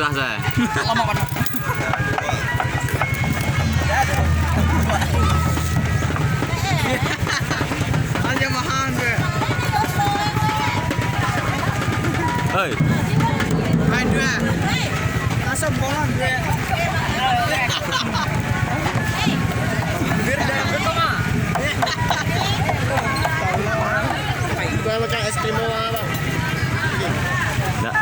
susah saya. Lama banget. Aja mahal gue. Hei. Main gue. Masa bola gue. Biar dalam betul mah. Gue makan es krim apa? Enggak.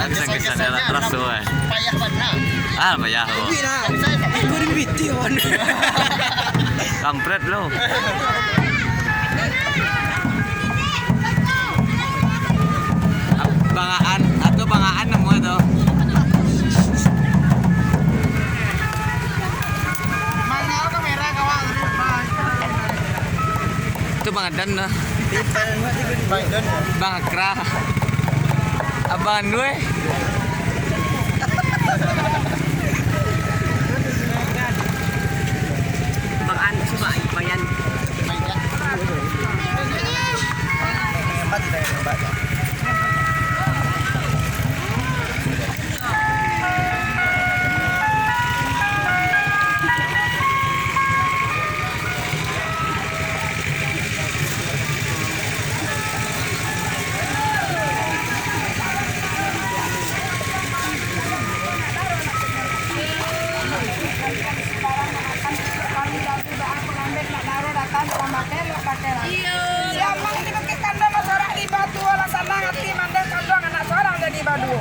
Kesan-kesannya lah terus tuh. Payah banget. Payah lo. Gue di video Kampret lo. Bangaan nemu itu. Mana kamera kawan? Itu bangadan lah. Bangadan. Bangakra. Abangan gue. Bang coba bayan. Siapa ini pakai kandang masyarakat di Batu orang sana ngerti mandang kandang anak seorang jadi Batu.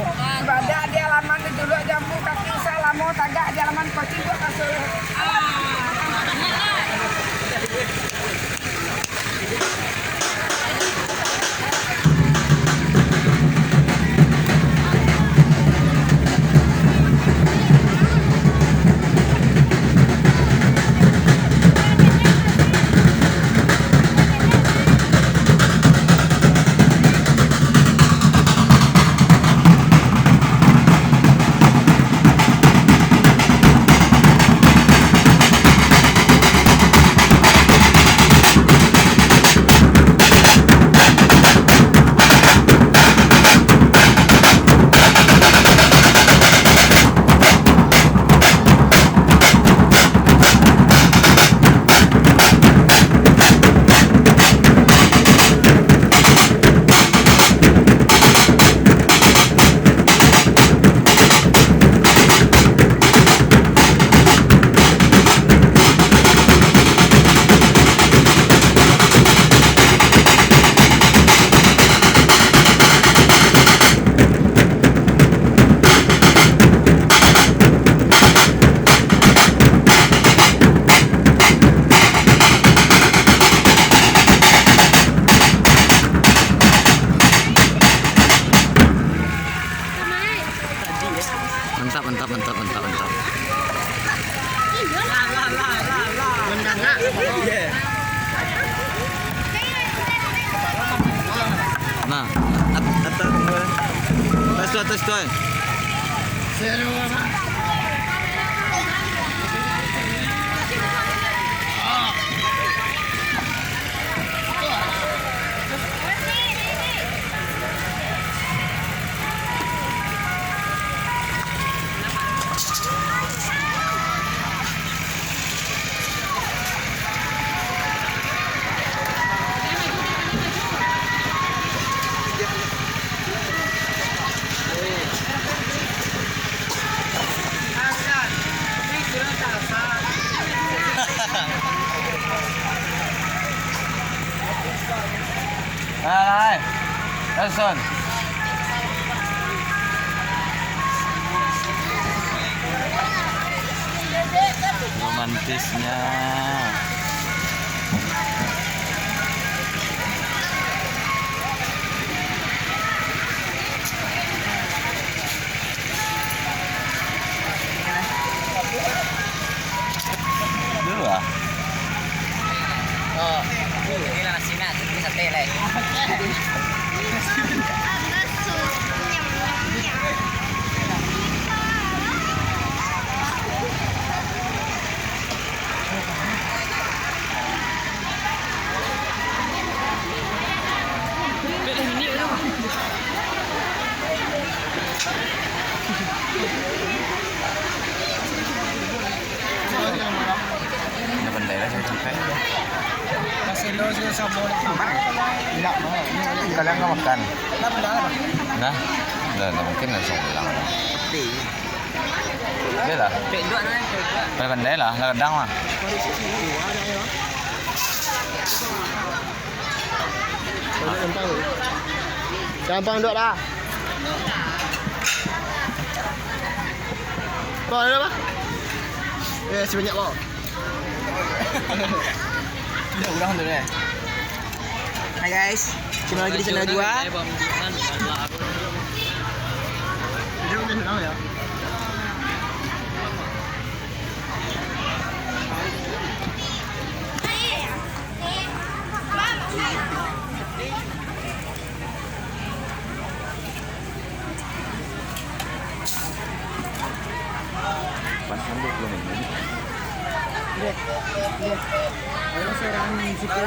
Ibadah di halaman di dulu jambu kaki salamo tagak di halaman kucing gua kasih. Mantap. Nah, atas tuh. Son. Romantisnya. Dulu ah. Oh, ini lah nasinya, ini sate lah. Ini bendera saya sampai. Masih lo sih sabun. Tidak mau. Kalian nggak makan? Tidak bendera apa? Nah, nggak mungkin langsung pulang. Dia lah. Dua nih. Pakai bendera lah, ladang mah. Gampang duk dah. Bawa ada apa? Sebanyak bawa. Udah dulu ya. Hai guys, kembali lagi di channel gua. Ya. Pasan 20 menit. Lihat. Ayo sekarang situ.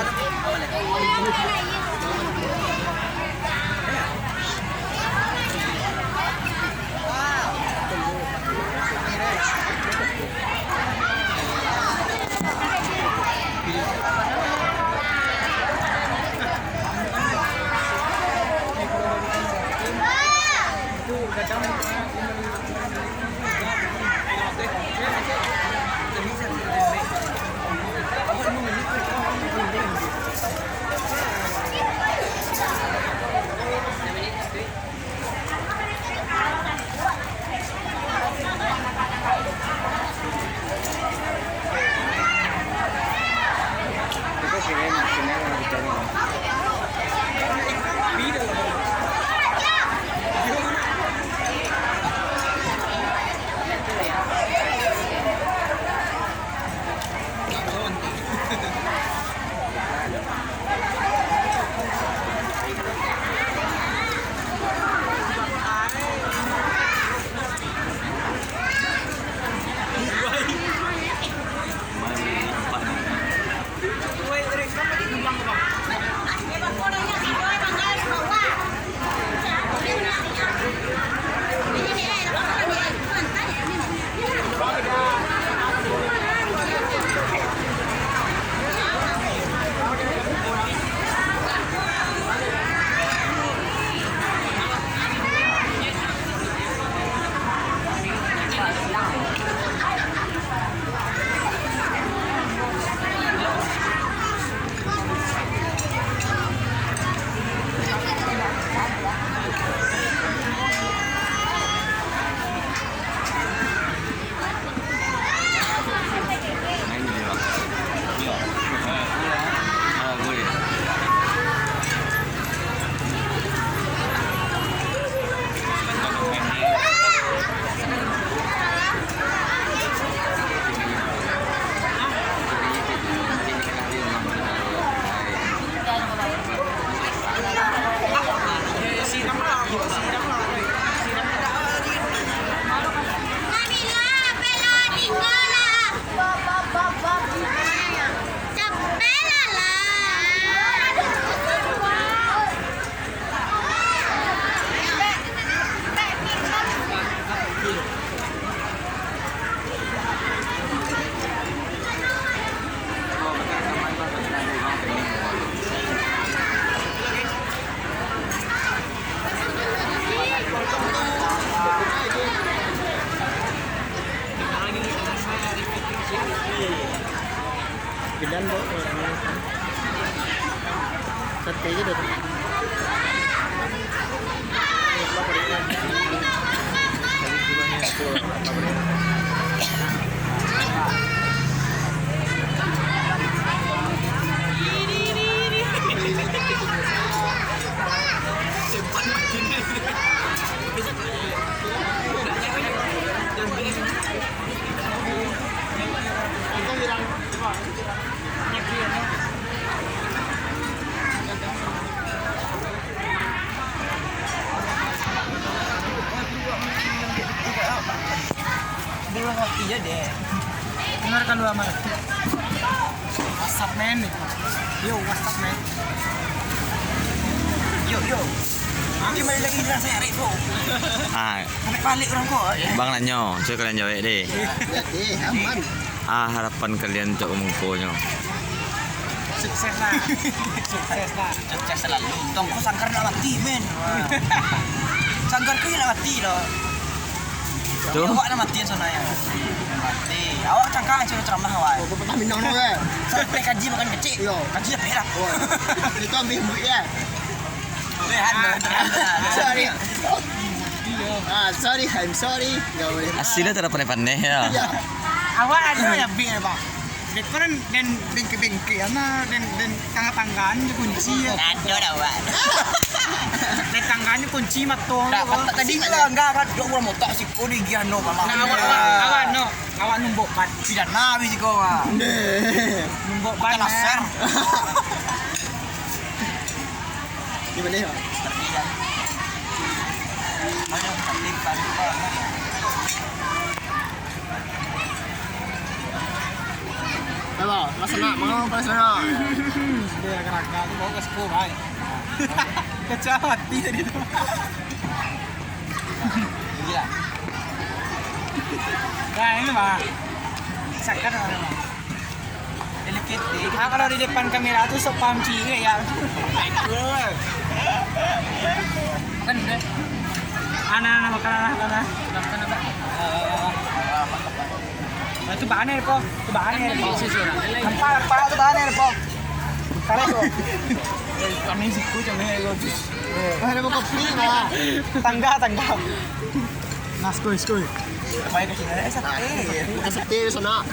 pulang kopi aja deh. Dengarkan dulu Maarak. WhatsApp men. Yo, WhatsApp men. Yo. Gimana lagi rasa hari bro? Ah, Sampai balik orang kok. bang nanyo, coba kalian jawab deh. Aman. Harapan kalian untuk umumnya. Sukses lah. Sukses lah. Sukses selalu. Tongko sangkar nak mati men. Sangkar ku nak mati loh. Tuh. Awak nak mati sana ya. Mati. Awak cangkang cuma ceramah awak. Kau pernah minum ke? Sampai kaji makan kecil. Yo. Kaji dah perak. Itu ambil murid ya. Sorry. Sorry, I'm sorry. Gak boleh. Aslinya tidak pandai-pandai ya. Awak ada yang bing ya, Pak. Depan dan bengke-bengke dan tangga-tanggaan di kunci ya. Ada dah awak. Dan tangganya kunci matong. Tadi enggak kan dok orang motor si ko di giano mama. Awak numbuk ban. Pidana habis ko ah. Numbuk ban laser. Gimana ya? Terlihat. Ada terlihat kan. Halo, laksana, mau laksana. Dia agak-agak tu bawa ke sekolah, bhai. Kacau hati tadi tu. Gila. Nah, ini mah. Sakan orang mah. Delicate. Kalau di depan kamera tu sok paham ciga ya. Kan deh. Anak-anak makanan. Itu bahannya po. Itu bahannya po. Nampak tu bahannya po. Kare ko. Kami siku cuma ego. Ada mau kopi mah. Tangga. Nas koy. Baik ke sini. Sakit. Sakti sana.